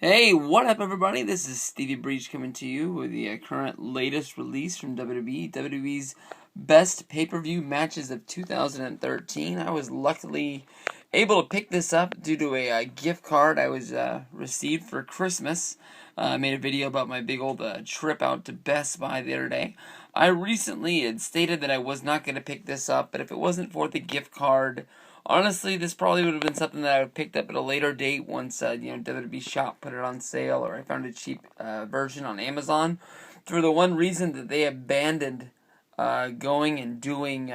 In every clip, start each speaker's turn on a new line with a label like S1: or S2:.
S1: Hey, what up, everybody? This is Stevie Breach coming to you with the current latest release from WWE. WWE's best pay-per-view matches of 2013. I was luckily able to pick this up due to a gift card I was received for Christmas. I made a video about my big old trip out to Best Buy the other day. I recently had stated that I was not going to pick this up, but if it wasn't for the gift card, honestly, this probably would have been something that I would have picked up at a later date once, WWE Shop put it on sale, or I found a cheap version on Amazon. For the one reason that they abandoned going and doing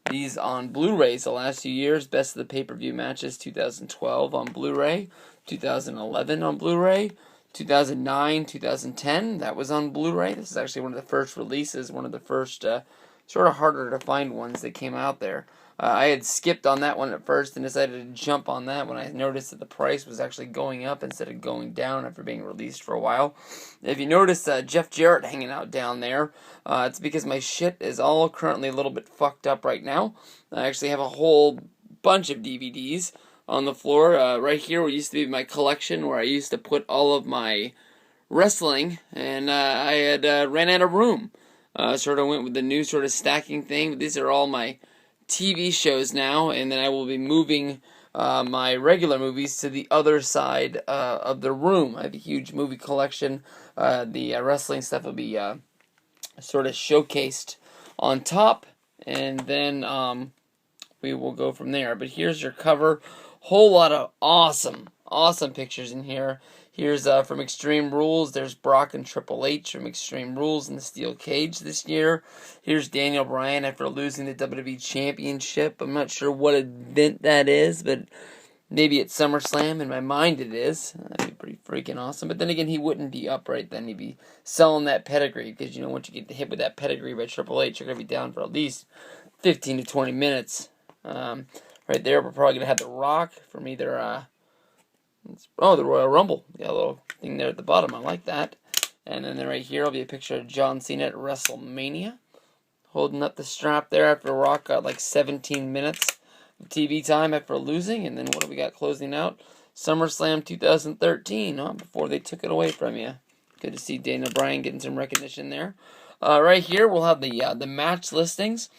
S1: these on Blu-rays the last few years. Best of the pay-per-view matches, 2012 on Blu-ray, 2011 on Blu-ray, 2009, 2010, that was on Blu-ray. This is actually one of the first releases, one of the first sort of harder to find ones that came out there. I had skipped on that one at first and decided to jump on that when I noticed that the price was actually going up instead of going down after being released for a while. If you notice Jeff Jarrett hanging out down there, it's because my shit is all currently a little bit fucked up right now. I actually have a whole bunch of DVDs on the floor. Right here where used to be my collection where I used to put all of my wrestling, and I had ran out of room. Sort of went with the new sort of stacking thing. These are all my TV shows now, and then I will be moving my regular movies to the other side of the room. I have a huge movie collection. The wrestling stuff will be sort of showcased on top, and then we will go from there. But here's your cover. Whole lot of awesome pictures in here. Here's from Extreme Rules. There's Brock and Triple H from Extreme Rules in the steel cage this year. Here's Daniel Bryan after losing the WWE Championship. I'm not sure what event that is, but maybe it's SummerSlam. In my mind it is. That'd be pretty freaking awesome. But then again, he wouldn't be upright then. He'd be selling that pedigree, because, you know, once you get hit with that pedigree by Triple H, you're going to be down for at least 15 to 20 minutes. Right there, we're probably going to have The Rock from either the Royal Rumble. Got a little thing there at the bottom. I like that. And then right here will be a picture of John Cena at WrestleMania, holding up the strap there after Rock got like 17 minutes of TV time after losing. And then what do we got closing out? SummerSlam 2013, before they took it away from you. Good to see Daniel Bryan getting some recognition there. Right here we'll have the match listings.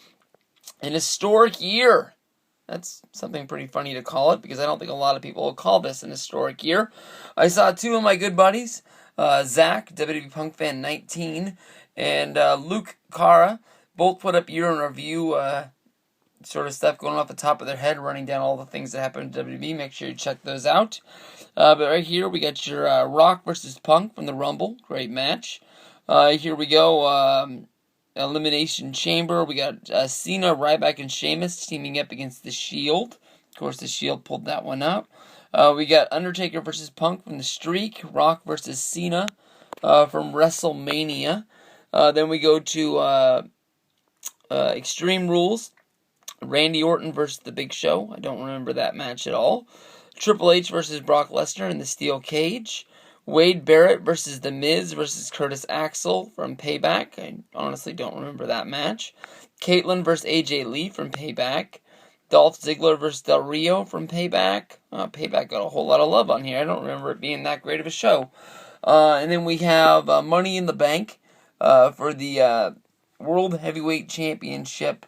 S1: An historic year. That's something pretty funny to call it, because I don't think a lot of people will call this an historic year. I saw two of my good buddies, Zach, WWE Punk Fan 19, and Luke Cara, both put up year in review sort of stuff going off the top of their head, running down all the things that happened to WWE. Make sure you check those out. But right here we got your Rock versus Punk from the Rumble. Great match. Here we go. Elimination Chamber. We got Cena, Ryback, and Sheamus teaming up against The Shield. Of course, The Shield pulled that one out. We got Undertaker versus Punk from The Streak. Rock versus Cena from WrestleMania. Then we go to Extreme Rules. Randy Orton versus The Big Show. I don't remember that match at all. Triple H versus Brock Lesnar in the steel cage. Wade Barrett versus The Miz versus Curtis Axel from Payback. I honestly don't remember that match. Caitlyn versus AJ Lee from Payback. Dolph Ziggler versus Del Rio from Payback. Payback got a whole lot of love on here. I don't remember it being that great of a show. And then we have Money in the Bank for the World Heavyweight Championship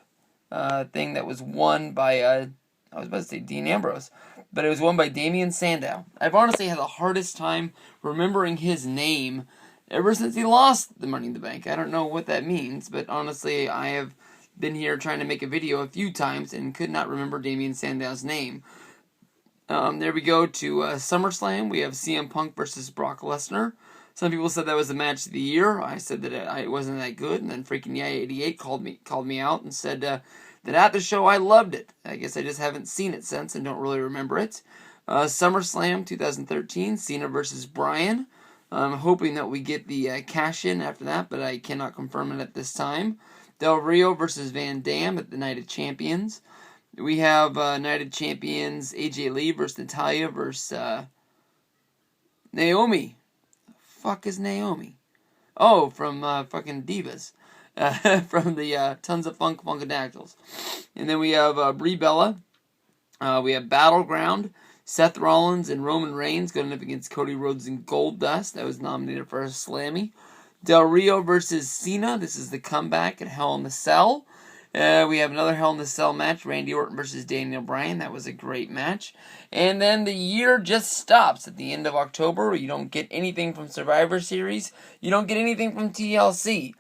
S1: thing that was won by, I was about to say Dean Ambrose, but it was won by Damian Sandow. I've honestly had the hardest time remembering his name ever since he lost the Money in the Bank. I don't know what that means, but honestly, I have been here trying to make a video a few times and could not remember Damian Sandow's name. There we go to SummerSlam. We have CM Punk versus Brock Lesnar. Some people said that was the match of the year. I said that it wasn't that good, and then freaking Yay88 called me out and said that at the show I loved it. I guess I just haven't seen it since and don't really remember it. SummerSlam 2013, Cena versus Bryan. I'm hoping that we get the cash-in after that, but I cannot confirm it at this time. Del Rio versus Van Dam at the Night of Champions. We have Night of Champions AJ Lee versus Natalya versus Naomi. The fuck is Naomi? Oh, from fucking Divas. From the Tons of Funkadactyls. And then we have Brie Bella. We have Battleground. Seth Rollins and Roman Reigns going up against Cody Rhodes and Goldust. That was nominated for a Slammy. Del Rio versus Cena. This is the comeback at Hell in the Cell. We have another Hell in the Cell match. Randy Orton versus Daniel Bryan. That was a great match. And then the year just stops at the end of October. You don't get anything from Survivor Series. You don't get anything from TLC.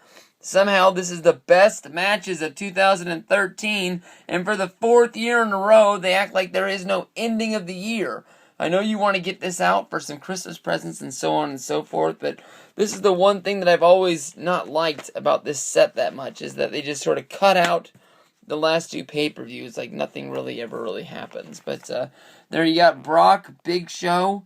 S1: Somehow, this is the best matches of 2013, and for the 4th year in a row, they act like there is no ending of the year. I know you want to get this out for some Christmas presents and so on and so forth, but this is the one thing that I've always not liked about this set that much, is that they just sort of cut out the last 2 pay-per-views, like nothing really ever really happens. But there you got Brock, Big Show,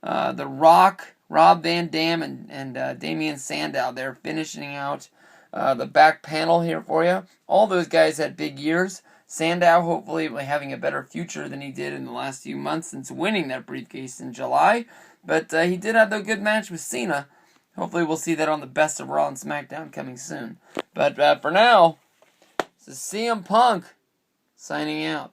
S1: The Rock, Rob Van Dam, and Damian Sandow. They're finishing out the back panel here for you. All those guys had big years. Sandow hopefully having a better future than he did in the last few months since winning that briefcase in July. But he did have a good match with Cena. Hopefully we'll see that on the Best of Raw and SmackDown coming soon. But for now, this is CM Punk signing out.